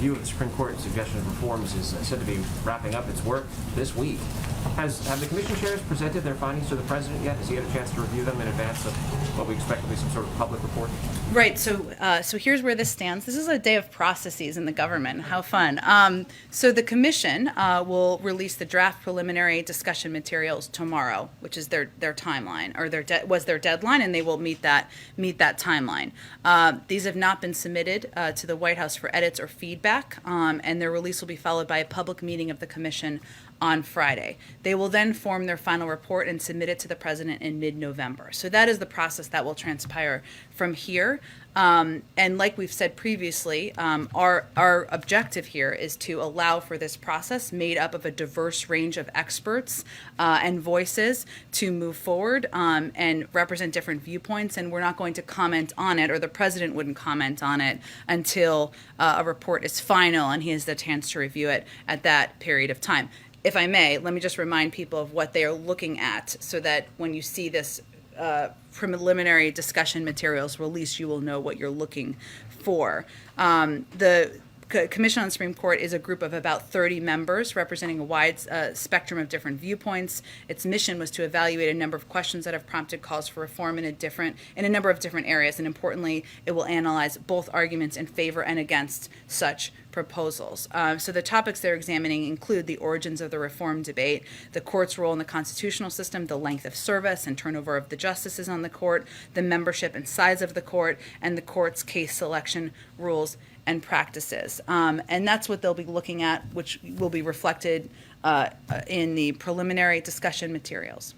review of the Supreme Court suggestion of reforms is said to be wrapping up its work this week. Have the commission chairs presented their findings to the president yet? Has he had a chance to review them in advance of what we expect to be some sort of public report? Right. So here's where this stands. This is a day of processes in the government. How fun. So the commission will release the draft preliminary discussion materials tomorrow, which is their timeline, or was their deadline, and they will meet that timeline. These have not been submitted to the White House for edits or feedback, and their release will be followed by a public meeting of the commission on Friday. They will then form their final report and submit it to the president in mid-November. So that is the process that will transpire from here. And like we've said previously, our objective here is to allow for this process made up of a diverse range of experts and voices to move forward and represent different viewpoints. And we're not going to comment on it, or the president wouldn't comment on it until a report is final and he has the chance to review it at that period of time. If I may, let me just remind people of what they are looking at so that when you see this preliminary discussion materials release, you will know what you're looking for. The Commission on the Supreme Court is a group of about 30 members representing a wide spectrum of different viewpoints. Its mission was to evaluate a number of questions that have prompted calls for reform in a number of different areas, and importantly, it will analyze both arguments in favor and against such proposals. So the topics they're examining include the origins of the reform debate, the court's role in the constitutional system, the length of service and turnover of the justices on the court, the membership and size of the court, and the court's case selection rules and practices. And that's what they'll be looking at, which will be reflected in the preliminary discussion materials.